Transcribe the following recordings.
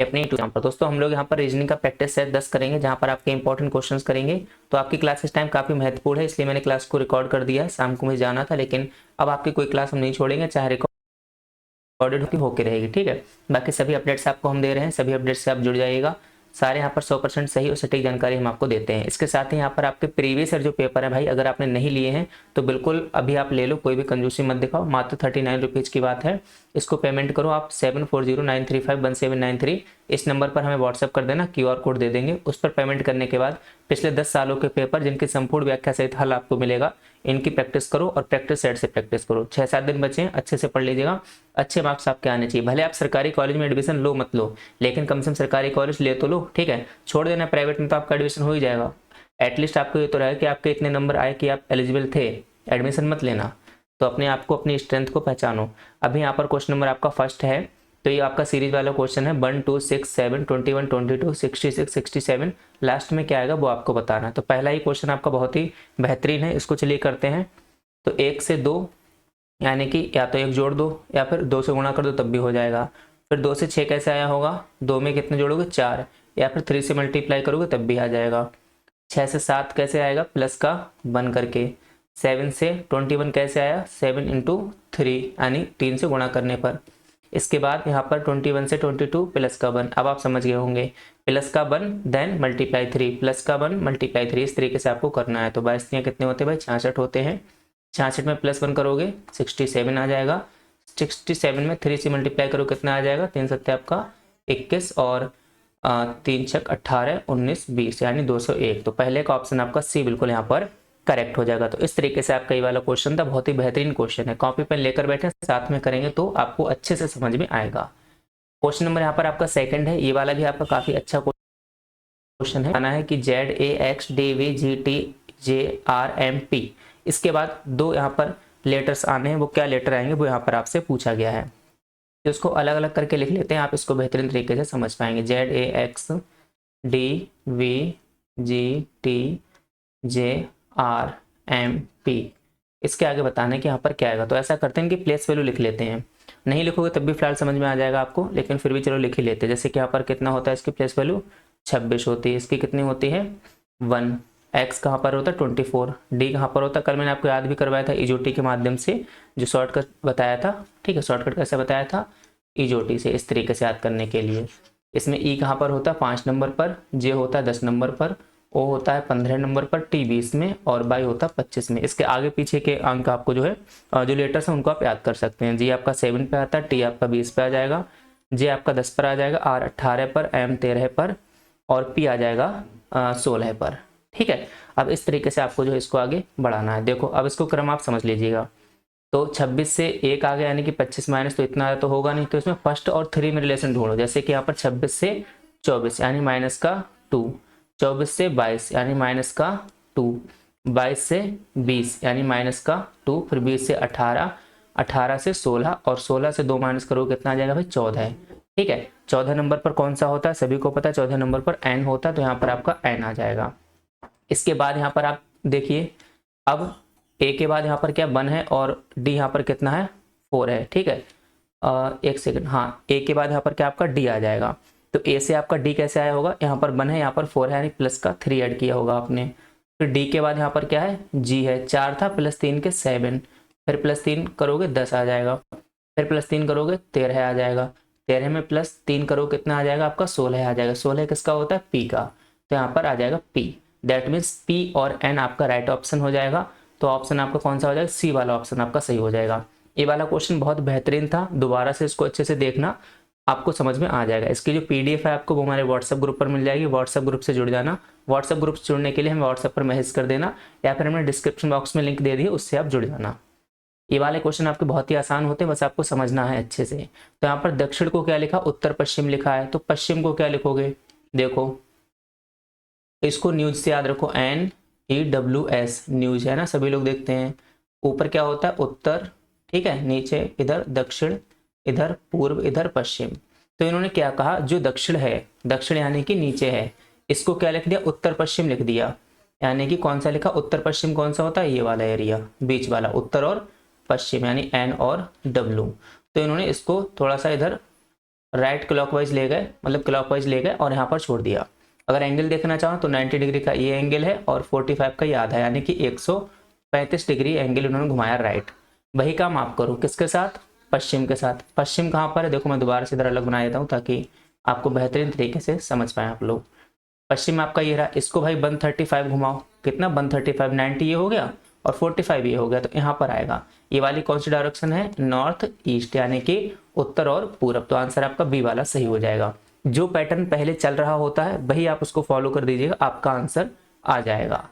अपने यहाँ पर दोस्तों हम लोग यहाँ पर रीजनिंग का प्रैक्टिस सेट 10 करेंगे, जहाँ पर आपके इंपॉर्टेंट क्वेश्चंस करेंगे। तो आपकी क्लास इस टाइम काफ़ी महत्वपूर्ण है, इसलिए मैंने क्लास को रिकॉर्ड कर दिया है। शाम को मुझे जाना था, लेकिन अब आपकी कोई क्लास हम नहीं छोड़ेंगे, चाहे रिकॉर्डेड होकर रहेगी, ठीक है। बाकी सभी अपडेट्स आपको हम दे रहे हैं, सभी अपडेट्स से आप जुड़ जाइएगा। सारे यहाँ पर 100% सही और सटीक जानकारी हम आपको देते हैं। इसके साथ ही यहाँ पर आपके प्रीवियस ईयर जो पेपर है भाई, अगर आपने नहीं लिए हैं तो बिल्कुल अभी आप ले लो, कोई भी कंजूसी मत दिखाओ। मात्र 39 रुपीज़ की बात है। इसको पेमेंट करो आप 7409351793 इस नंबर पर हमें व्हाट्सअप कर देना, QR कोड दे देंगे। उस पर पेमेंट करने के बाद पिछले 10 सालों के पेपर जिनकी संपूर्ण व्याख्या सहित हल आपको मिलेगा, इनकी प्रैक्टिस करो और प्रैक्टिस सेट से प्रैक्टिस करो। 6-7 दिन बचे हैं, अच्छे से पढ़ लीजिएगा। अच्छे मार्क्स आपके आने चाहिए। भले आप सरकारी कॉलेज में एडमिशन लो मत लो, लेकिन कम से कम सरकारी कॉलेज ले तो लो, ठीक है। छोड़ देना प्राइवेट में तो आपका एडमिशन हो ही जाएगा। एटलीस्ट आपको ये तो रहे कि आपके इतने नंबर आए कि आप एलिजिबल थे, एडमिशन मत लेना। तो अपने आप को, अपनी स्ट्रेंथ को पहचानो। अभी यहाँ पर क्वेश्चन नंबर आपका फर्स्ट है, तो ये आपका सीरीज वाला क्वेश्चन है 1 2 6 7 21 22 66 67। लास्ट में क्या आएगा वो आपको बताना है। तो पहला ही क्वेश्चन आपका बहुत ही बेहतरीन है, इसको चलिए करते हैं। तो 1 से 2 यानी कि या तो 1 जोड़ दो या फिर 2 से गुणा कर दो तब भी हो जाएगा। फिर 2 से 6 कैसे आया होगा, 2 में कितने जोड़ोगे 4, या फिर 3 से मल्टीप्लाई करोगे तब भी आ जाएगा। 6 से 7 कैसे आएगा, प्लस का 1 करके। 7 से 21 कैसे आया, 7 इंटू 3 यानी 3 से गुणा करने पर। इसके बाद यहाँ पर 21 से 22 प्लस का 1, अब आप समझ गए होंगे, प्लस का 1 देन मल्टीप्लाई 3, प्लस का 1 मल्टीप्लाई 3, इस तरीके से आपको करना है। तो 22 कितने होते हैं भाई, 66 होते हैं। 66 में +1 करोगे 67 आ जाएगा। 67 में 3 से मल्टीप्लाई करो कितना आ जाएगा, 3 सत्ते आपका 21 और 3 छक 18 19 20 यानी 201। तो पहले का ऑप्शन आपका सी बिल्कुल यहाँ पर करेक्ट हो जाएगा। तो इस तरीके से आपका ये वाला क्वेश्चन था, बहुत ही बेहतरीन क्वेश्चन है। कॉपी पेन लेकर बैठे, साथ में करेंगे तो आपको अच्छे से समझ में आएगा। क्वेश्चन नंबर यहाँ पर आपका सेकंड है, ये वाला भी आपका काफी अच्छा क्वेश्चन है। आना है कि ZAXDVGTJRMP, इसके बाद 2 यहाँ पर लेटर्स आने हैं, वो क्या लेटर आएंगे वो यहाँ पर आपसे पूछा गया है। तो इसको अलग अलग करके लिख लेते हैं, आप इसको बेहतरीन तरीके से समझ पाएंगे। ZAXDVGTJRMP, इसके आगे बताना है कि यहाँ पर क्या आएगा। तो ऐसा करते हैं कि प्लेस वैल्यू लिख लेते हैं, नहीं लिखोगे तब भी फिलहाल समझ में आ जाएगा आपको, लेकिन फिर भी चलो लिख ही लेते हैं। जैसे कि यहाँ पर कितना होता है, इसकी प्लेस वैल्यू 26 होती है, इसकी कितनी होती है 1। एक्स कहाँ पर होता है 24, डी कहाँ पर होता है, कल मैंने आपको याद भी करवाया था इजोटी के माध्यम से, जो शॉर्टकट बताया था, ठीक है। शॉर्टकट कैसे बताया था, इजोटी से, इस तरीके से याद करने के लिए। इसमें ई कहाँ पर होता है 5 नंबर पर, जे होता है 10 नंबर पर, ओ होता है 15 नंबर पर, टी 20 में और बाई होता है 25 में। इसके आगे पीछे के अंक आपको जो है, जो लेटर्स हैं उनको आप याद कर सकते हैं। जी आपका 7 पे आता है, टी आपका 20 पे आ जाएगा, जे आपका 10 पर आ जाएगा, आर 18 पर, एम 13 पर और पी आ जाएगा 16 पर, ठीक है। अब इस तरीके से आपको जो है इसको आगे बढ़ाना है। देखो अब इसको क्रम आप समझ लीजिएगा। तो 26 से 1 आ गया यानी कि 25 माइनस, तो इतना तो होगा नहीं, तो इसमें फर्स्ट और 3 में रिलेशन ढूंढो। जैसे कि यहाँ पर 26 से 24 यानी माइनस का 2, 24 से 22 यानी माइनस का 2, 22 से 20 यानी माइनस का 2, फिर 20 से 18, 18 से 16 और 16 से 2 माइनस करो कितना आ जाएगा भाई 14 है, ठीक है। 14 नंबर पर कौन सा होता है सभी को पता है, 14 नंबर पर एन होता है, तो यहाँ पर आपका एन आ जाएगा। इसके बाद यहाँ पर आप देखिए, अब ए के बाद यहाँ पर क्या 1 है और डी यहाँ पर कितना है 4 है, ठीक है। एक सेकंड, हाँ ए के बाद यहाँ पर क्या आपका डी आ जाएगा। तो ए से आपका डी कैसे आया होगा, यहाँ पर 1 है, यहाँ पर 4 है यानी प्लस का 3 ऐड किया होगा आपने। फिर डी के बाद यहाँ पर क्या है जी है, 4 था प्लस 3 के 7, फिर प्लस 3 करोगे 10 आ जाएगा, फिर प्लस 3 करोगे 13 आ जाएगा, 13 में प्लस 3 करो कितना आ जाएगा आपका 16 आ जाएगा। 16 किसका होता है पी का, तो यहाँ पर आ जाएगा पी। दैट मीन्स पी और एन आपका राइट ऑप्शन हो जाएगा। तो ऑप्शन आपका कौन सा हो जाएगा, सी वाला ऑप्शन आपका सही हो जाएगा। ये वाला क्वेश्चन बहुत बेहतरीन था, दोबारा से इसको अच्छे से देखना, आपको समझ में आ जाएगा। इसकी जो पीडीएफ है आपको वो हमारे व्हाट्सएप ग्रुप पर मिल जाएगी, व्हाट्सएप ग्रुप से जुड़ जाना। व्हाट्सएप ग्रुप से जुड़ने के लिए हमें व्हाट्सएप पर मैसेज कर देना, या फिर हमने डिस्क्रिप्शन बॉक्स में लिंक दे दी है, उससे आप जुड़ जाना। ये वाले क्वेश्चन आपके बहुत ही आसान होते हैं, बस आपको समझना है अच्छे से। तो यहाँ पर दक्षिण को क्या लिखा, उत्तर पश्चिम लिखा है, तो पश्चिम को क्या लिखोगे, देखो इसको न्यूज से याद रखो, NEWS न्यूज है ना, सभी लोग देखते हैं। ऊपर क्या होता है उत्तर, ठीक है, नीचे इधर दक्षिण, इधर पूर्व, इधर पश्चिम। तो इन्होंने क्या कहा, जो दक्षिण है, दक्षिण यानी कि नीचे है, इसको क्या लिख दिया उत्तर पश्चिम लिख दिया। यानी कि कौन सा लिखा, उत्तर पश्चिम कौन सा होता है, ये वाला एरिया बीच वाला, उत्तर और पश्चिम यानी N और W। तो इन्होंने इसको थोड़ा सा इधर राइट क्लॉकवाइज ले गए, मतलब क्लॉकवाइज ले गए और यहाँ पर छोड़ दिया। अगर एंगल देखना चाहो तो 90 डिग्री का ये एंगल है और 45 का ये आधा, यानी कि 135 डिग्री एंगल उन्होंने घुमाया राइट। वही काम आप करो किसके साथ, पश्चिम के साथ। पश्चिम कहाँ पर है देखो, मैं दोबारा से इधर अलग बना देता हूँ ताकि आपको बेहतरीन तरीके से समझ पाए आप लोग। पश्चिम आपका ये रहा, इसको भाई 135 घुमाओ, कितना 135, 90 ये हो गया और 45 ये हो गया, तो यहाँ पर आएगा। ये वाली कौन सी डायरेक्शन है, नॉर्थ ईस्ट, यानी कि उत्तर और पूरब। तो आंसर आपका बी वाला सही हो जाएगा। जो पैटर्न पहले चल रहा होता है वही आप उसको फॉलो कर दीजिएगा, आपका आंसर आ जाएगा।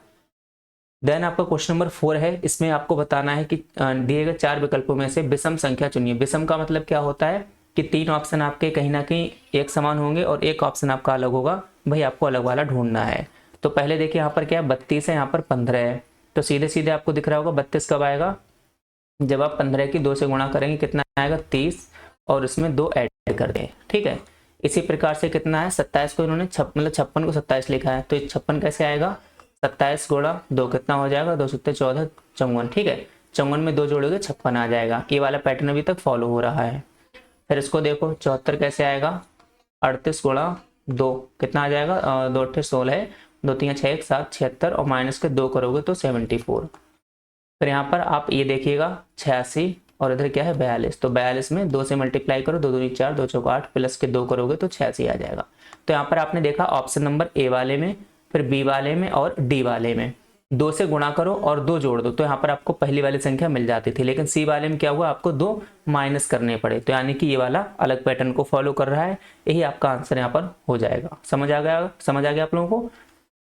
देन आपका क्वेश्चन नंबर 4 है, इसमें आपको बताना है कि दिए गए 4 विकल्पों में से विषम संख्या चुनिए। विषम का मतलब क्या होता है कि 3 ऑप्शन आपके कहीं ना कहीं एक समान होंगे और एक ऑप्शन आपका अलग होगा, वही आपको अलग वाला ढूंढना है। तो पहले देखिए यहाँ पर क्या है, 32 है, यहाँ पर 15 है, तो सीधे सीधे आपको दिख रहा होगा 32 कब आएगा, जब आप 15 की 2 से गुणा करेंगे, कितना आएगा 30, और इसमें 2 ऐड कर दें, ठीक है। इसी प्रकार से कितना है 27 को इन्होंने मतलब 56 को 27 लिखा है, तो 56 कैसे आएगा, 27 गुणा 2 कितना हो जाएगा, 2 सत्ते 14, 54, ठीक है। 54 में 2 जोड़ोगे 56 आ जाएगा। ये वाला पैटर्न अभी तक फॉलो हो रहा है। फिर इसको देखो 74 कैसे आएगा, 38 गुणा 2 कितना आ जाएगा, 2 8 16 है, 2 3 6 1 7 76, और माइनस के 2 करोगे तो 74। फिर यहाँ पर आप ये देखिएगा 86 और इधर क्या है 42, तो 42 में 2 से मल्टीप्लाई करो, 2 दूनी 4, 2 चौका 8, प्लस के 2 करोगे तो 86 आ जाएगा। तो यहाँ पर आपने देखा ऑप्शन नंबर ए वाले में, फिर बी वाले में और डी वाले में 2 से गुणा करो और 2 जोड़ दो, तो यहाँ पर आपको पहली वाली संख्या मिल जाती थी। लेकिन सी वाले में क्या हुआ, आपको 2 माइनस करने पड़े, तो यानी कि ये वाला अलग पैटर्न को फॉलो कर रहा है। यही आपका आंसर यहाँ पर हो जाएगा। समझ आ गया आप लोगों को।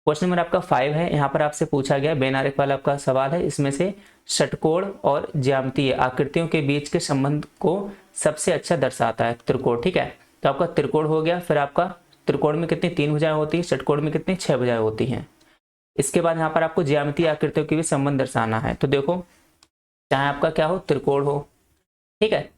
क्वेश्चन नंबर आपका 5 है, यहाँ पर आपसे पूछा गया बेनारिक वाला आपका सवाल है, इसमें से षटकोण और ज्यामितीय आकृतियों के बीच के संबंध को सबसे अच्छा दर्शाता है त्रिकोण, ठीक है। तो आपका त्रिकोण हो गया, फिर आपका त्रिकोण में कितनी 3 भुजाएं होती है, षटकोण में कितनी 6 भुजाएं होती हैं। इसके बाद यहाँ पर आपको ज्यामितीय आकृतियों के भी संबंध दर्शाना है। तो देखो चाहे आपका क्या हो, त्रिकोण हो, ठीक है,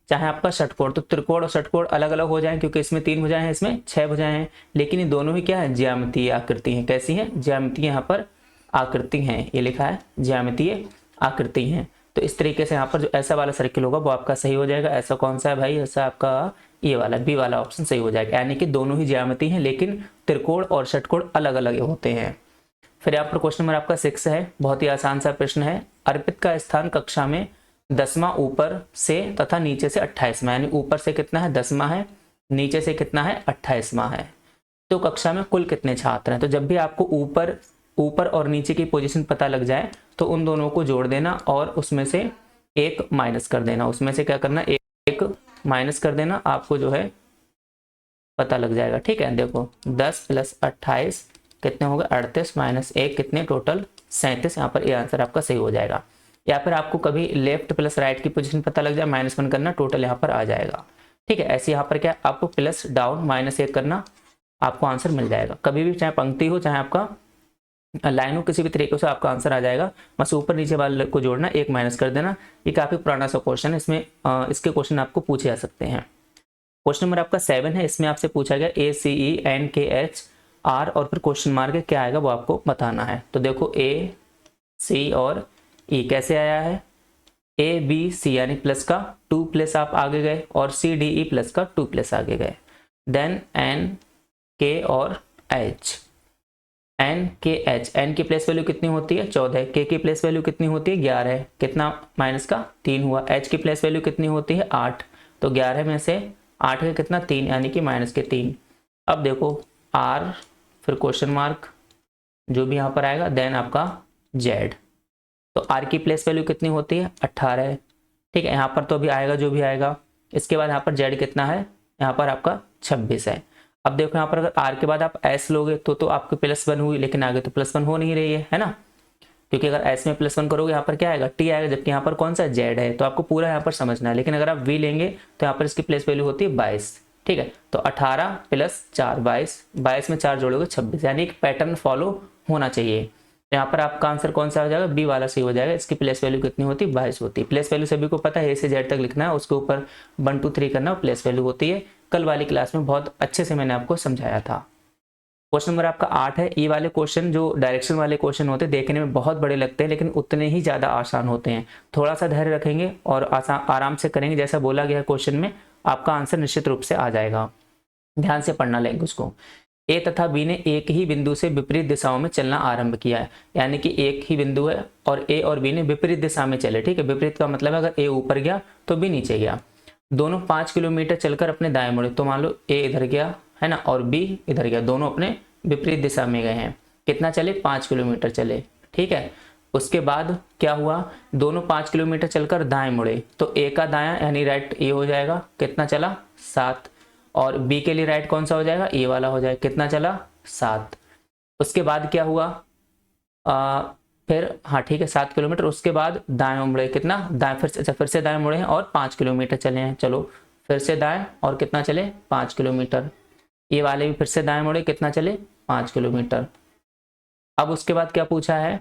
चाहे आपका षटकोण, तो त्रिकोण और षटकोण अलग अलग हो जाएं, क्योंकि इसमें 3 भुजाएं हैं, इसमें 6 भुजाएं हैं, लेकिन ये दोनों ही क्या है, ज्यामितीय आकृति हैं। कैसी हैं, ज्यामितीय यहाँ पर आकृति हैं, ये लिखा है ज्यामितीय आकृति हैं। तो इस तरीके से यहाँ पर जो ऐसा वाला सर्किल होगा वो आपका सही हो जाएगा। ऐसा कौन सा है भाई, ऐसा आपका ये वाला बी वाला ऑप्शन सही हो जाएगा, यानी कि दोनों ही ज्यामिति हैं लेकिन त्रिकोण और षटकोण अलग अलग होते हैं। फिर यहाँ पर क्वेश्चन नंबर आपका 6 है, बहुत ही आसान सा प्रश्न है। अर्पित का स्थान कक्षा में 10वां ऊपर से तथा नीचे से 28वां, यानी ऊपर से कितना है 10वां है, नीचे से कितना है 28वां है। तो कक्षा में कुल कितने छात्र हैं। तो जब भी आपको ऊपर और नीचे की पोजीशन पता लग जाए तो उन दोनों को जोड़ देना और उसमें से एक माइनस कर देना, उसमें से क्या करना, एक माइनस कर देना, आपको जो है पता लग जाएगा, ठीक है। देखो 10 + 28 कितने हो गए 38 माइनस 1 कितने, टोटल 37। यहाँ पर ये आंसर आपका सही हो जाएगा। या फिर आपको कभी लेफ्ट प्लस राइट की पोजीशन पता लग जाए, -1 करना, टोटल यहाँ पर आ जाएगा, ठीक है। ऐसे यहाँ पर क्या आपको प्लस डाउन -1 करना, आपको आंसर मिल जाएगा। कभी भी चाहे पंक्ति हो चाहे आपका लाइन हो, किसी भी तरीके से आपका आंसर आ जाएगा। बस ऊपर नीचे वाले को जोड़ना, एक माइनस कर देना। ये काफी पुराना सा क्वेश्चन है, इसमें इसके क्वेश्चन आपको पूछे जा सकते हैं। क्वेश्चन नंबर आपका 7 है, इसमें आपसे पूछा गया ACE NKH R और फिर क्वेश्चन मार्क है, क्या आएगा वो आपको बताना है। तो देखो A C और E कैसे आया है, ABC यानी प्लस का 2 प्लस आप आगे गए और CDE प्लस का 2 प्लस आगे गए। देन NK और H, NKH, N की प्लेस वैल्यू कितनी होती है 14, K की प्लेस वैल्यू कितनी होती है 11, कितना माइनस का 3 हुआ। H की प्लेस वैल्यू कितनी होती है 8, तो 11 में से 8 का कितना 3, यानी कि -3। अब देखो R फिर क्वेश्चन मार्क जो भी यहाँ पर आएगा, देन आपका Z, तो R की प्लेस वैल्यू कितनी होती है 18, ठीक है। यहाँ पर तो अभी आएगा जो भी आएगा। इसके बाद यहाँ पर Z कितना है, यहाँ पर आपका 26 है। अब देखो यहाँ पर अगर R के बाद आप S लोगे तो आपकी +1 हुई, लेकिन आगे तो +1 हो नहीं रही है ना, क्योंकि अगर S में +1 करोगे यहाँ पर क्या आएगा T आएगा, जबकि यहाँ पर कौन सा Z है, तो आपको पूरा यहाँ पर समझना है। लेकिन अगर आप V लेंगे तो यहाँ पर इसकी प्लेस वैल्यू होती है 22, ठीक है। तो 18 + 4 22, 22 में 4 जोड़ोगे 26, यानी एक पैटर्न फॉलो होना चाहिए। यहाँ पर आपका आंसर कौन सा हो जाएगा, बी वाला सही हो जाएगा। इसकी प्लेस वैल्यू कितनी होती है 22 होती है। प्लेस वैल्यू सभी को पता है, A से Z तक लिखना है, उसके ऊपर 1 2 3 करना, प्लेस वैल्यू होती है। कल वाली क्लास में बहुत अच्छे से मैंने आपको समझाया था। क्वेश्चन नंबर आपका 8 है। ये वाले क्वेश्चन जो डायरेक्शन वाले क्वेश्चन होते हैं देखने में बहुत बड़े लगते हैं, लेकिन उतने ही ज़्यादा आसान होते हैं। थोड़ा सा धैर्य रखेंगे और आराम से करेंगे, जैसा बोला गया क्वेश्चन में आपका आंसर निश्चित रूप से आ जाएगा। ध्यान से पढ़ना लेंगे उसको। ए तथा बी ने एक ही बिंदु से विपरीत दिशाओं में चलना आरंभ किया है, यानी कि एक ही बिंदु है और ए और बी ने विपरीत दिशा में चले। ठीक है, विपरीत का मतलब है अगर ए ऊपर गया तो बी नीचे गया। दोनों 5 किलोमीटर चलकर अपने दाएं मुड़े, तो मान लो ए इधर गया है ना और बी इधर गया, दोनों अपने विपरीत दिशा में गए हैं। कितना चले? 5 किलोमीटर चले। ठीक है, उसके बाद क्या हुआ? दोनों 5 किलोमीटर चलकर दाएं मुड़े, तो ए का दायां यानी राइट ए हो जाएगा, कितना चला? 7। और बी के लिए राइट कौन सा हो जाएगा? ए वाला हो जाएगा, कितना चला? 7। उसके बाद क्या हुआ? फिर हाँ ठीक है 7 किलोमीटर। उसके बाद दाएं मुड़े, कितना? दाएं फिर से दाएं मुड़े हैं और 5 किलोमीटर चले हैं। चलो फिर से दाएं और कितना चले? 5 किलोमीटर। ये वाले भी फिर से दाएं मुड़े, कितना चले? 5 किलोमीटर। अब उसके बाद क्या पूछा है?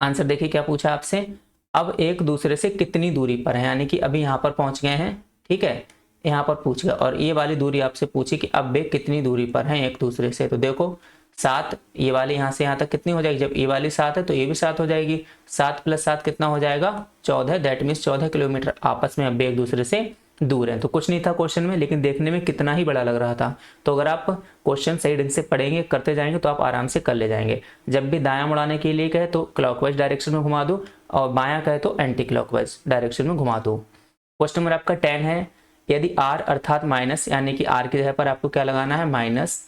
आंसर देखिए क्या पूछा आपसे। अब एक दूसरे से कितनी दूरी पर है, यानी कि अभी यहाँ पर पहुंच गए हैं। ठीक है, यहाँ पर पूछ गया और ये वाली दूरी आपसे पूछी कि अब वे कितनी दूरी पर हैं एक दूसरे से। तो देखो 7, ये वाली यहाँ से यहाँ तक कितनी हो जाएगी? जब ये वाली 7 है तो ये भी 7 हो जाएगी। 7 + 7 कितना हो जाएगा? 14। दैट मीन्स 14 किलोमीटर आपस में अब एक दूसरे से दूर है। तो कुछ नहीं था क्वेश्चन में, लेकिन देखने में कितना ही बड़ा लग रहा था। तो अगर आप क्वेश्चन सही ढंग से पढ़ेंगे, करते जाएंगे, तो आप आराम से कर ले जाएंगे। जब भी दायां मुड़ाने के लिए कहे तो क्लॉकवाइज डायरेक्शन में घुमा दो और बायां कहे तो एंटी क्लॉकवाइज डायरेक्शन में घुमा दो। क्वेश्चन नंबर आपका 10 है। यदि r अर्थात माइनस, यानी कि r की जगह पर आपको क्या लगाना है? माइनस।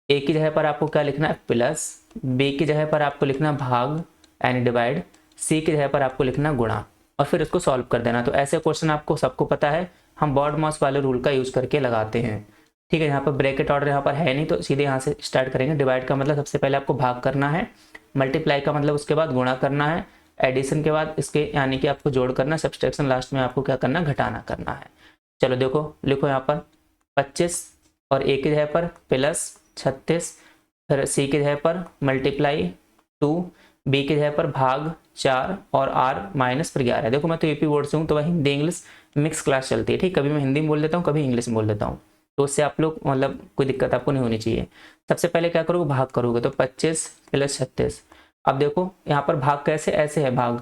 a की जगह पर आपको क्या लिखना है? प्लस। b की जगह पर आपको लिखना भाग यानी डिवाइड। c की जगह पर आपको लिखना गुणा और फिर इसको सॉल्व कर देना। तो ऐसे क्वेश्चन आपको सबको पता है, हम बॉड मास वाले रूल का यूज करके लगाते हैं। ठीक है, यहाँ पर ब्रैकेट ऑर्डर यहाँ पर है नहीं तो सीधे यहाँ से स्टार्ट करेंगे। डिवाइड का मतलब सबसे पहले आपको भाग करना है, मल्टीप्लाई का मतलब उसके बाद गुणा करना है, एडिशन के बाद इसके यानी कि आपको जोड़ करना, सब्सट्रैक्शन लास्ट में आपको क्या करना? घटाना करना है। चलो देखो, लिखो यहाँ पर 25 और a की जगह पर प्लस 36, फिर c की जगह पर मल्टीप्लाई 2, b की जगह पर भाग 4 और r माइनस फिर 11। देखो मैं तो यूपी बोर्ड से हूँ तो वही हिंदी इंग्लिश मिक्स क्लास चलती है। ठीक, कभी मैं हिंदी में बोल देता हूँ, कभी इंग्लिश में बोल देता हूँ, तो उससे आप लोग मतलब कोई दिक्कत आपको नहीं होनी चाहिए। सबसे पहले क्या करोगे? भाग करोगे, तो 25 + 36। अब देखो यहाँ पर भाग कैसे? ऐसे है भाग,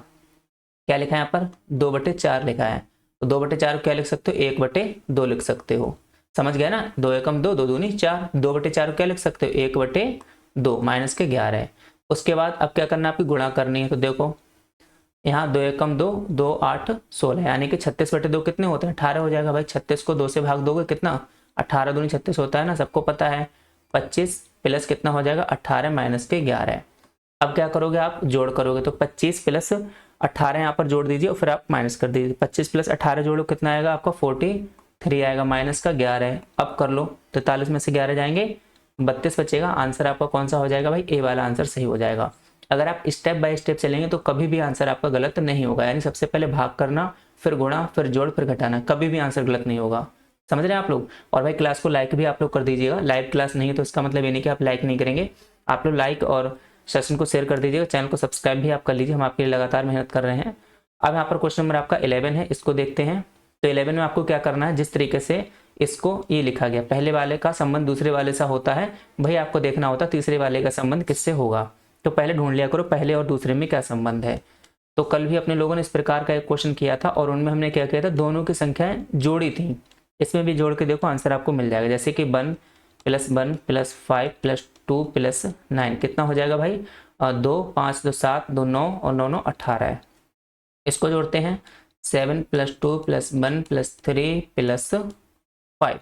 क्या लिखा है यहाँ पर? 2/4 लिखा है। तो 2/4 क्या लिख सकते हो? 1/2 लिख सकते हो। समझ गए ना? 2 एकम 2, 2 दूनी 4। 2/4 क्या लिख सकते हो? 1/2 माइनस के 11। उसके बाद अब क्या करना है? आपकी गुणा करनी है। तो देखो यहाँ 2 एकम 2, 2 8 16, यानी कि 36/2 कितने होते हैं? 18 हो जाएगा भाई। 36 को 2 से भाग दोगे कितना? 18 दूनी 36 होता है ना, सबको पता है। 25 प्लस कितना हो जाएगा? 18 माइनस के 11। अब क्या करोगे? आप जोड़ करोगे, तो 25 + 18 यहाँ पर जोड़ दीजिए और फिर आप माइनस कर दीजिए। 25 + 18 जोड़ो, कितना आएगा आपका? 43 आएगा, माइनस का 11 है। अब कर लो, 43 में से 11 जाएंगे, 32 बचेगा। आंसर आपका कौन सा हो जाएगा भाई? ए वाला आंसर सही हो जाएगा। अगर आप स्टेप बाय स्टेप चलेंगे तो कभी भी आंसर आपका गलत नहीं होगा। यानी सबसे पहले भाग करना, फिर गुणा, फिर जोड़, फिर घटाना, कभी भी आंसर गलत नहीं होगा। समझ रहे हैं आप लोग? और भाई क्लास को लाइक भी आप लोग कर दीजिएगा। लाइव क्लास नहीं है तो इसका मतलब ये नहीं कि आप लाइक नहीं करेंगे। आप लोग लाइक और सेशन को शेयर कर दीजिएगा, चैनल को सब्सक्राइब भी आप कर लीजिए, हम आपके लिए लगातार मेहनत कर रहे हैं। अब यहाँ पर क्वेश्चन नंबर आपका 11 है, इसको देखते हैं। तो 11 में आपको क्या करना है? जिस तरीके से इसको ये लिखा गया, पहले वाले का संबंध दूसरे वाले से होता है, भाई आपको देखना होता तीसरे वाले का संबंध किससे होगा। तो पहले ढूंढ लिया करो पहले और दूसरे में क्या संबंध है। तो कल भी अपने लोगों ने इस प्रकार का एक क्वेश्चन किया था और उनमें हमने क्या किया था? दोनों की संख्याएं जोड़ी थी। इसमें भी जोड़ के देखो, आंसर आपको मिल जाएगा। जैसे कि 1 + 1 + 5 + 2 + 9 कितना हो जाएगा भाई? 2 5 2 7 2 9 और 9 9 18 है। इसको जोड़ते हैं 7 + 2 + 1 + 3 + 5।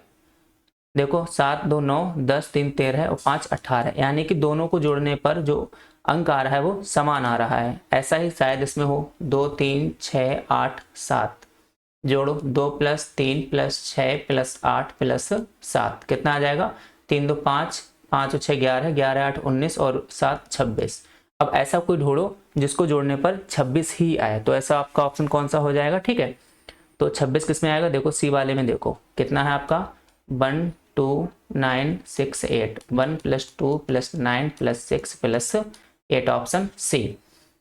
देखो 7 2 9 10 3 13 और 5 18, यानी कि दोनों को जोड़ने पर जो अंक आ रहा है वो समान आ रहा है। ऐसा ही शायद इसमें हो 2 3 6 8 7। जोड़ो 2 + 3 + 6 + 8 + 7 कितना आ जाएगा? 3 2 5 5 और 6 11, 11 8 19 और 7 26। अब ऐसा कोई ढूंढो जिसको जोड़ने पर 26 ही आए, तो ऐसा आपका ऑप्शन कौन सा हो जाएगा? ठीक है, तो 26 किस में आएगा? देखो सी वाले में देखो कितना है आपका? 1 2 9 6 8, 1 + 2 + 9 + 6 + 8, ऑप्शन सी।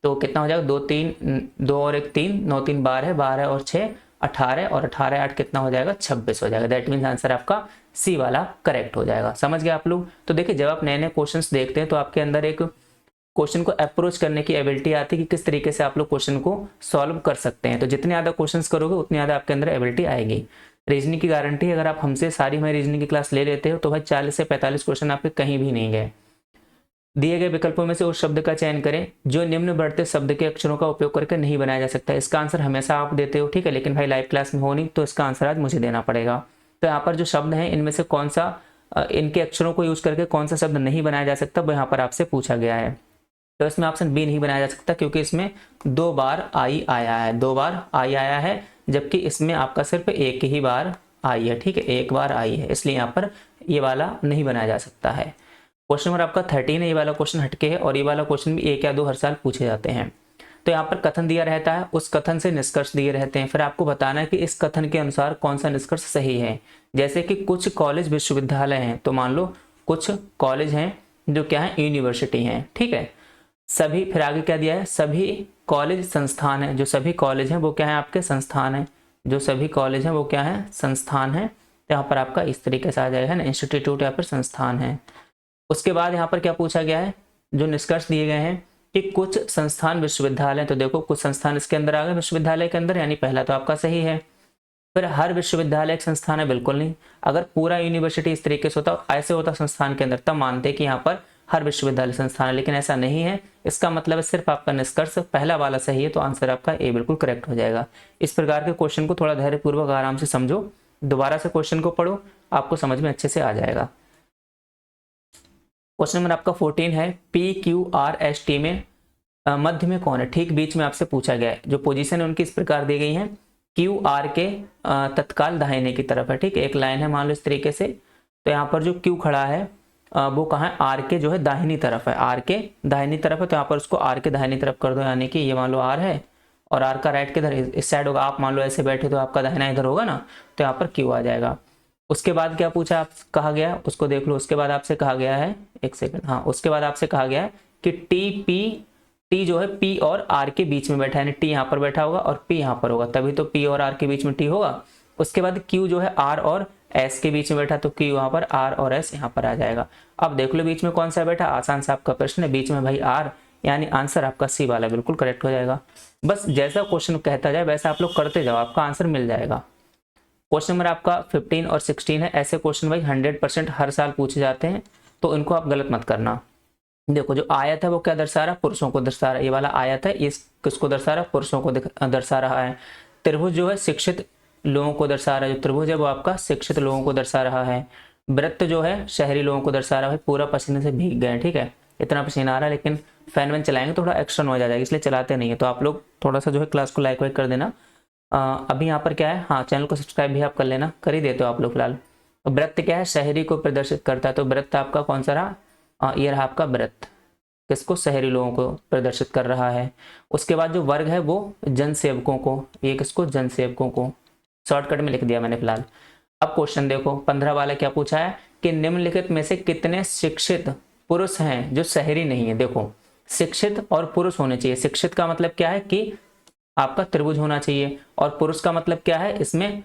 तो कितना हो जाएगा? 2 3 2 और 1 3, 9 3 12, 12 और 6 18 और 18 8 कितना हो जाएगा? 26 हो जाएगा। दैट मीन्स आंसर आपका सी वाला करेक्ट हो जाएगा। समझ गए आप लोग? तो देखिए जब आप नए नए क्वेश्चंस देखते हैं तो आपके अंदर एक क्वेश्चन को अप्रोच करने की एबिलिटी आती है कि किस तरीके से आप लोग क्वेश्चन को सॉल्व कर सकते हैं। तो जितने ज़्यादा क्वेश्चंस करोगे उतनी ज़्यादा आपके अंदर एबिलिटी आएगी। रीजनिंग की गारंटी है, अगर आप हमसे सारी हमारी रीजनिंग की क्लास ले लेते हो तो भाई 40 से 45 क्वेश्चन आपके कहीं भी नहीं गए। दिए गए विकल्पों में से उस शब्द का चयन करें जो निम्न बढ़ते शब्द के अक्षरों का उपयोग करके नहीं बनाया जा सकता। इसका आंसर हमेशा आप देते हो, ठीक है, लेकिन भाई लाइव क्लास में हो नहीं तो इसका आंसर आज मुझे देना पड़ेगा। तो यहाँ पर जो शब्द हैं इनमें से कौन सा इनके अक्षरों को यूज करके कौन सा शब्द नहीं बनाया जा सकता वो यहाँ पर आपसे पूछा गया है। तो इसमें ऑप्शन बी नहीं बनाया जा सकता क्योंकि इसमें 2 बार आई आया है, 2 बार आई आया है, जबकि इसमें आपका सिर्फ एक ही बार आई है, ठीक है, एक बार आई है, इसलिए यहाँ पर ये वाला नहीं बनाया जा सकता है। क्वेश्चन नंबर आपका 13 है, ये वाला क्वेश्चन हटके है और ये वाला क्वेश्चन भी 1 या 2 हर साल पूछे जाते हैं। तो यहाँ पर कथन दिया रहता है, उस कथन से निष्कर्ष दिए रहते हैं, फिर आपको बताना है कि इस कथन के अनुसार कौन सा निष्कर्ष सही है। जैसे कि कुछ कॉलेज विश्वविद्यालय हैं, तो मान लो कुछ कॉलेज हैं जो क्या है, यूनिवर्सिटी हैं, ठीक है। सभी, फिर आगे क्या दिया है, सभी कॉलेज संस्थान है, जो सभी कॉलेज हैं वो क्या है, आपके संस्थान है, जो सभी कॉलेज हैं वो क्या है, संस्थान है। तो यहाँ पर आपका इस तरीके से आ जाएगा ना, इंस्टीट्यूट या फिर संस्थान है। उसके बाद यहाँ पर क्या पूछा गया है, जो निष्कर्ष दिए गए हैं कि कुछ संस्थान विश्वविद्यालय, तो देखो कुछ संस्थान इसके अंदर आ गए विश्वविद्यालय के अंदर, यानी पहला तो आपका सही है। फिर हर विश्वविद्यालय एक संस्थान है, बिल्कुल नहीं। अगर पूरा यूनिवर्सिटी इस तरीके से होता, ऐसे होता संस्थान के अंदर, तब मानते कि यहाँ पर हर विश्वविद्यालय संस्थान है, लेकिन ऐसा नहीं है। इसका मतलब है सिर्फ आपका निष्कर्ष पहला वाला सही है, तो आंसर आपका ए बिल्कुल करेक्ट हो जाएगा। इस प्रकार के क्वेश्चन को थोड़ा धैर्यपूर्वक आराम से समझो, दोबारा से क्वेश्चन को पढ़ो, आपको समझ में अच्छे से आ जाएगा। क्वेश्चन नंबर आपका 14 है, PQRST में मध्य में कौन है, ठीक बीच में आपसे पूछा गया है। जो पोजीशन है उनकी इस प्रकार दी गई है, QR के तत्काल दाहिने की तरफ है, ठीक है, एक लाइन है मान लो इस तरीके से। तो यहाँ पर जो Q खड़ा है वो कहाँ है, R के जो है दाहिनी तरफ है, R के दाहिनी तरफ है, तो यहाँ पर उसको R के दाहिनी तरफ कर दो, यानी कि ये मान लो R है और R का राइट किधर इस साइड होगा। आप मान लो ऐसे बैठे तो आपका दाहिना इधर होगा ना, तो यहाँ पर Q आ जाएगा। उसके बाद क्या पूछा, आप कहा गया उसको देख लो। उसके बाद आपसे कहा गया है, एक सेकंड, हाँ, उसके बाद आपसे कहा गया है कि टी जो है P और R के बीच में बैठा है, यानी T यहाँ पर बैठा होगा और P यहाँ पर होगा, तभी तो P और R के बीच में T होगा। उसके बाद Q जो है R और S के बीच में बैठा, तो Q यहाँ पर, R और S यहाँ पर आ जाएगा। अब देख लो बीच में कौन सा बैठा, आसान सा आपका प्रश्न है, बीच में भाई R, यानी आंसर आपका सी वाला बिल्कुल करेक्ट हो जाएगा। बस जैसा क्वेश्चन कहता जाए वैसा आप लोग करते जाओ, आपका आंसर मिल जाएगा। क्वेश्चन नंबर आपका 15 और 16 है, ऐसे क्वेश्चन भाई 100% हर साल पूछे जाते हैं, तो इनको आप गलत मत करना। देखो जो आयत है वो क्या दर्शा रहा है, पुरुषों को दर्शा रहा है, ये वाला आयत है ये किसको दर्शा रहा है, पुरुषों को दर्शा रहा है। त्रिभुज जो है शिक्षित लोगों को दर्शा रहा है, जो त्रिभुज है वो आपका शिक्षित लोगों को दर्शा रहा है। वृत्त जो है शहरी लोगों को दर्शा रहा है, पूरा पसीने से भीग गए, ठीक है, इतना पसीना आ रहा है, लेकिन फैन वैन चलाएंगे थोड़ा एक्स्ट्रा नॉइज आ जाएगा, इसलिए चलाते नहीं है। तो आप लोग थोड़ा सा जो है क्लास को लाइक वाइक कर देना। अभी यहाँ पर क्या है, हाँ, चैनल को सब्सक्राइब भी आप कर लेना, कर ही देते हो आप लोग फिलहाल। वृत्त क्या है, शहरी को प्रदर्शित करता है, तो वृत्त आपका कौन सा रहा, ये रहा आपका वृत्त, किसको, शहरी लोगों को प्रदर्शित कर रहा है। उसके बाद जो वर्ग है वो जनसेवकों को, ये किसको, जनसेवकों को, शॉर्टकट में लिख दिया मैंने फिलहाल। अब क्वेश्चन देखो 15 वाला क्या पूछा है कि निम्नलिखित में से कितने शिक्षित पुरुष हैं जो शहरी नहीं है। देखो शिक्षित और पुरुष होने चाहिए, शिक्षित का मतलब क्या है कि आपका त्रिभुज होना चाहिए, और पुरुष का मतलब क्या है, इसमें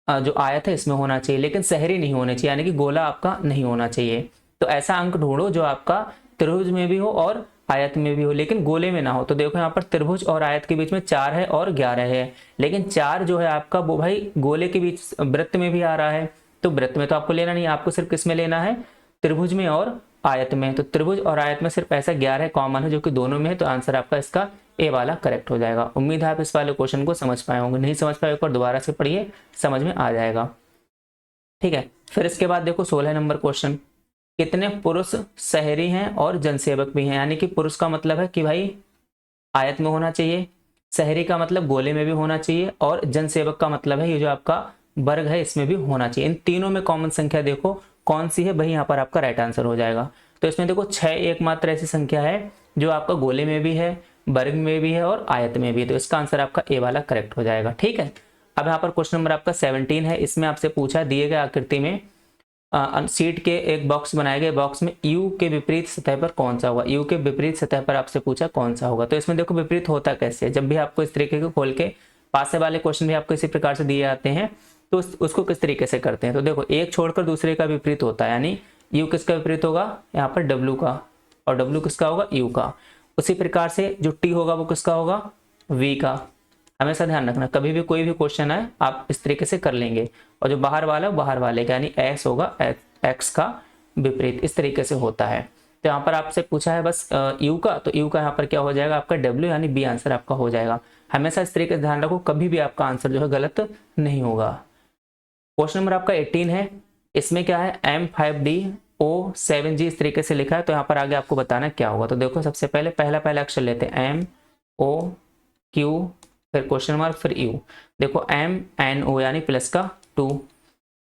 जो आयत है इसमें होना चाहिए, लेकिन शहरी नहीं होने चाहिए, यानी कि गोला आपका नहीं होना चाहिए। तो ऐसा अंक ढूंढो जो आपका त्रिभुज में भी हो और आयत में भी हो, लेकिन गोले में ना हो। तो देखो यहाँ पर त्रिभुज और आयत के बीच में 4 है और 11 है, लेकिन 4 जो है आपका वो भाई गोले के बीच वृत्त में भी आ रहा है, तो वृत्त में तो आपको लेना नहीं, आपको सिर्फ किस में लेना है, त्रिभुज में और आयत में। तो त्रिभुज और आयत में सिर्फ ऐसा 11 कॉमन है जो कि दोनों में है, तो आंसर आपका इसका ए वाला करेक्ट हो जाएगा। उम्मीद है आप इस वाले क्वेश्चन को समझ पाए होंगे, नहीं समझ पाए एक बार दोबारा से पढ़िए, समझ में आ जाएगा, ठीक है। फिर इसके बाद देखो 16 नंबर क्वेश्चन, कितने पुरुष शहरी हैं और जनसेवक भी हैं। यानी कि पुरुष का मतलब है कि भाई आयत में होना चाहिए, शहरी का मतलब गोले में भी होना चाहिए, और जनसेवक का मतलब है ये जो आपका वर्ग है इसमें भी होना चाहिए। इन तीनों में कॉमन संख्या देखो कौन सी है, वही यहाँ पर आपका राइट आंसर हो जाएगा। तो इसमें देखो 6 एकमात्र ऐसी संख्या है जो आपका गोले में भी है, वर्ग में भी है और आयत में भी है, तो इसका आंसर आपका ए वाला करेक्ट हो जाएगा, ठीक है। अब यहाँ पर क्वेश्चन नंबर आपका 17 है, इसमें आपसे पूछा दिए गए आकृति में सीट के एक बॉक्स बनाए गए, बॉक्स में यू के विपरीत सतह पर कौन सा होगा, यू के विपरीत सतह पर आपसे पूछा कौन सा होगा। तो इसमें देखो विपरीत होता कैसे है, जब भी आपको इस तरीके को खोल के पास वाले क्वेश्चन भी आपको इसी प्रकार से दिए जाते हैं तो उसको किस तरीके से करते हैं। तो देखो एक छोड़कर दूसरे का विपरीत होता है, यानी यू किसका विपरीत होगा, यहाँ पर डब्ल्यू का, और डब्ल्यू किसका होगा, यू का। उसी प्रकार से जो टी होगा वो किसका होगा, वी का। हमेशा ध्यान रखना, कभी भी कोई भी क्वेश्चन आए आप इस तरीके से कर लेंगे, और जो बाहर वाला है बाहर वाले का, यानी एक्स होगा एक्स का विपरीत, इस तरीके से होता है। तो यहाँ पर आपसे पूछा है बस यू का, तो यू का यहाँ पर क्या हो जाएगा आपका डब्ल्यू, यानी बी आंसर आपका हो जाएगा। हमेशा इस तरीके से ध्यान रखो, कभी भी आपका आंसर जो है गलत नहीं होगा। क्वेश्चन नंबर आपका 18 है, इसमें क्या है M5D O7G इस तरीके से लिखा है, तो यहाँ पर आगे आपको बताना क्या होगा। तो देखो सबसे पहले पहला अक्षर लेते हैं MOQ, फिर क्वेश्चन मार्क, फिर U। देखो MNO यानी प्लस का 2,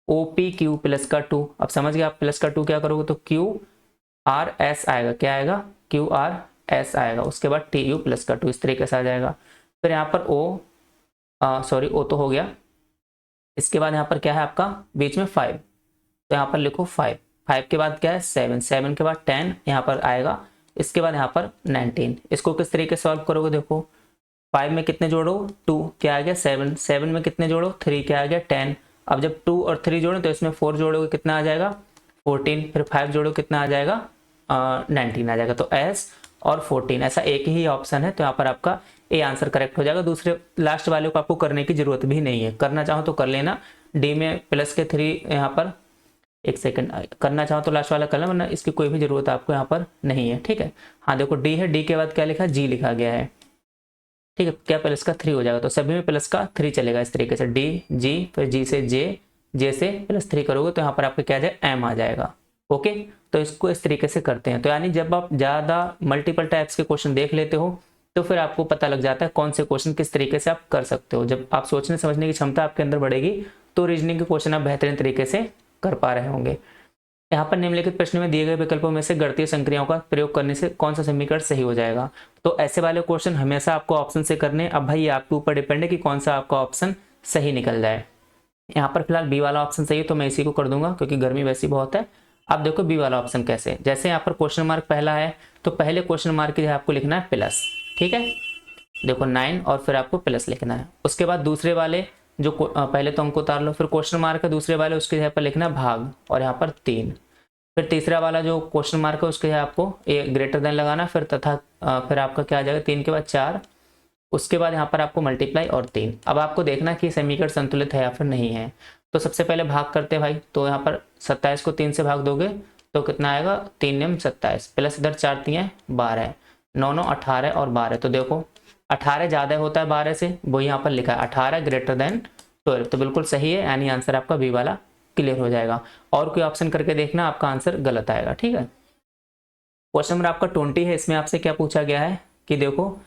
OPQ प्लस का 2। अब समझ गए आप, प्लस का 2 क्या करोगे तो QRS आएगा, क्या आएगा QRS आएगा। उसके बाद TU प्लस का 2 इस तरीके से आ जाएगा। फिर यहाँ पर O तो हो गया। इसके बाद यहाँ पर क्या है आपका बीच में 5, तो यहाँ पर लिखो 5 के बाद क्या है 7 के बाद 10 यहाँ पर आएगा। इसके बाद यहाँ पर 19। इसको किस तरीके से सॉल्व करोगे, देखो 5 में कितने जोड़ो 2, क्या आ गया 7 में कितने जोड़ो 3, क्या आ गया 10। अब जब 2 और 3 जोड़ो तो इसमें 4 जोड़ोगे कितना आ जाएगा 14, फिर 5 जोड़ो कितना आ जाएगा 19 आ जाएगा। तो S और 14 ऐसा एक ही ऑप्शन है, तो यहाँ पर आपका ए आंसर करेक्ट हो जाएगा। दूसरे लास्ट वाले को आपको करने की जरूरत भी नहीं है, करना चाहो तो कर लेना। डी में प्लस के 3 यहाँ पर, एक सेकंड, करना चाहो तो लास्ट वाला कर लेना, वरना इसकी कोई भी जरूरत आपको यहाँ पर नहीं है, ठीक है। हाँ देखो डी है, डी के बाद क्या लिखा जी लिखा गया है, ठीक है, क्या प्लस का 3 हो जाएगा, तो सभी में प्लस का 3 चलेगा इस तरीके से, डी जी, फिर जी से जे से +3 करोगे तो यहाँ पर आपका क्या आ जाएगा एम आ जाएगा। ओके, तो इसको इस तरीके से करते हैं। तो यानी जब आप ज़्यादा मल्टीपल टाइप्स के क्वेश्चन देख लेते हो तो फिर आपको पता लग जाता है कौन से क्वेश्चन किस तरीके से आप कर सकते हो। जब आप सोचने समझने की क्षमता आपके अंदर बढ़ेगी तो रीजनिंग के क्वेश्चन आप बेहतरीन तरीके से कर पा रहे होंगे। यहाँ पर निम्नलिखित प्रश्न में दिए गए विकल्पों में से गणितीय संक्रियाओं का प्रयोग करने से कौन सा समीकरण सही हो जाएगा। तो ऐसे वाले क्वेश्चन हमेशा आपको ऑप्शन से करने। अब भाई आपके ऊपर डिपेंड है कि कौन सा आपका ऑप्शन सही निकल जाए। यहाँ पर फिलहाल बी वाला ऑप्शन सही है तो मैं इसी को कर दूंगा क्योंकि गर्मी वैसी बहुत है। अब देखो बी वाला ऑप्शन कैसे, जैसे यहाँ पर क्वेश्चन मार्क पहला है तो पहले क्वेश्चन मार्क की जगह आपको लिखना है प्लस, ठीक है, देखो 9 और फिर आपको प्लस लिखना है। उसके बाद दूसरे वाले जो पहले तो अंक उतार लो, फिर क्वेश्चन मार्क है दूसरे वाले उसके जगह पर लिखना है भाग और यहाँ पर 3। फिर तीसरा वाला जो क्वेश्चन मार्क है उसके जगह आपको ए ग्रेटर देन लगाना, फिर तथा फिर आपका क्या आ जाएगा 3 के बाद 4, उसके बाद यहाँ पर आपको मल्टीप्लाई और 3। अब आपको देखना कि समीकरण संतुलित है या फिर नहीं है। तो सबसे पहले भाग करते हैं भाई, तो यहाँ पर 27 को 3 से भाग दोगे तो कितना आएगा 3 9 27 प्लस इधर 4 3 12, 9 9 18 और 12। तो देखो 18 ज़्यादा होता है 12 से, वो यहाँ पर लिखा है 18 ग्रेटर देन 12, तो बिल्कुल सही है, यानी आंसर आपका बी वाला क्लियर हो जाएगा। और कोई ऑप्शन करके देखना आपका आंसर गलत आएगा, ठीक है। क्वेश्चन नंबर आपका 20 है, इसमें आपसे क्या पूछा गया है कि देखो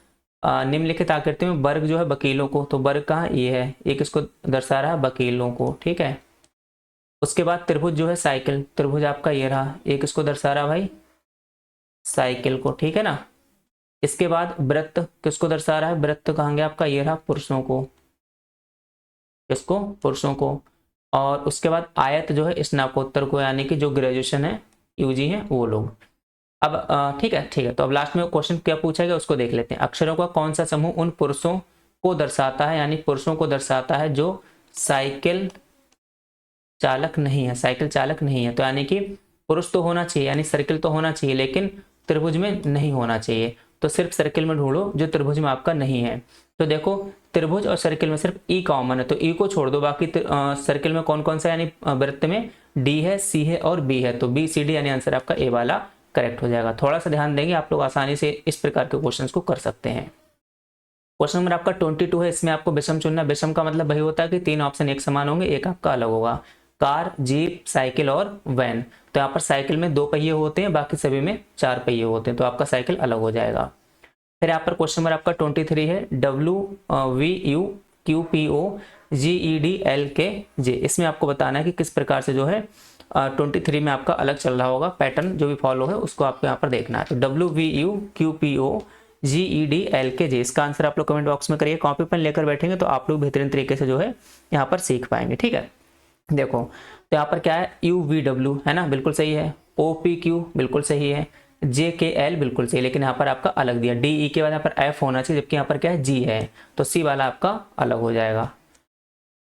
निम्नलिखित आकृति में वर्ग जो है वकीलों को, तो वर्ग कहाँ ये है, एक इसको दर्शा रहा है वकीलों को, ठीक है। उसके बाद त्रिभुज जो है साइकिल, त्रिभुज आपका ये रहा, एक इसको दर्शा रहा भाई साइकिल को, ठीक है ना। इसके बाद वृत्त किसको दर्शा रहा है, वृत्त कहांगे आपका ये रहा पुरुषों को, किसको पुरुषों को। और उसके बाद आयत जो है स्नातकोत्तर को, यानी कि जो ग्रेजुएशन है यूजी है वो लोग। अब ठीक है, तो अब लास्ट में क्वेश्चन क्या पूछा गया उसको देख लेते हैं। अक्षरों का कौन सा समूह उन पुरुषों को दर्शाता है, यानी पुरुषों को दर्शाता है जो साइकिल चालक नहीं है, साइकिल चालक नहीं है। तो यानी कि पुरुष तो होना चाहिए, यानी सर्किल तो होना चाहिए, लेकिन त्रिभुज में नहीं होना चाहिए। तो सिर्फ सर्किल में ढूंढो जो त्रिभुज में आपका नहीं है। तो देखो त्रिभुज और सर्किल में सिर्फ ई कॉमन है, तो ई को छोड़ दो, बाकी सर्किल में कौन कौन सा, यानी वृत्त में डी है, सी है और बी है, तो बी सी डी, यानी आंसर आपका ए वाला करेक्ट हो जाएगा। थोड़ा सा ध्यान देंगे आप लोग आसानी से इस प्रकार के क्वेश्चंस को कर सकते हैं। क्वेश्चन नंबर आपका 22 है, इसमें आपको विषम चुनना। विषम का मतलब वही होता है कि 3 ऑप्शन एक समान होंगे, एक आपका अलग होगा, कार, जीप, साइकिल और वैन। तो यहाँ पर साइकिल में 2 पहिए होते हैं, बाकी सभी में 4 पहिए होते हैं, तो आपका साइकिल अलग हो जाएगा। फिर यहाँ पर क्वेश्चन नंबर आपका 23 है, WVUQPOGEDLKJ। इसमें आपको बताना है कि किस प्रकार से जो है 23 में आपका अलग चल रहा होगा, पैटर्न जो भी फॉलो है उसको आपको यहाँ पर देखना है। तो WVUQPOGEDLKJ, इसका आंसर आप लोग कमेंट बॉक्स में करिए। कॉपी पेन लेकर बैठेंगे तो आप लोग बेहतरीन तरीके से जो है यहाँ पर सीख पाएंगे, ठीक है। देखो तो यहाँ पर क्या है, UVW है ना, बिल्कुल सही है, OPQ बिल्कुल सही है, JKL बिल्कुल सही, लेकिन यहाँ पर आपका अलग दिया, DE के बाद यहाँ पर F होना चाहिए, जबकि यहाँ पर क्या है G है, तो C वाला आपका अलग हो जाएगा।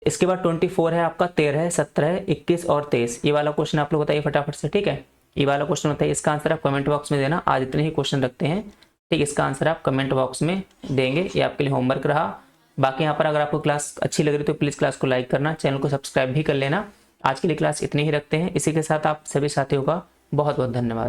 इसके बाद 24 है आपका, 13, 17, 21 और 23। ये वाला क्वेश्चन आप लोग बताइए फटाफट से, ठीक है। ये वाला क्वेश्चन बताइए, इसका आंसर आप कमेंट बॉक्स में देना। आज इतने ही क्वेश्चन रखते हैं, ठीक, इसका आंसर आप कमेंट बॉक्स में देंगे, ये आपके लिए होमवर्क रहा। बाकी यहाँ पर अगर आपको क्लास अच्छी लग रही तो प्लीज़ क्लास को लाइक करना, चैनल को सब्सक्राइब भी कर लेना। आज के लिए क्लास इतनी ही रखते हैं। इसी के साथ आप सभी साथियों का बहुत बहुत धन्यवाद।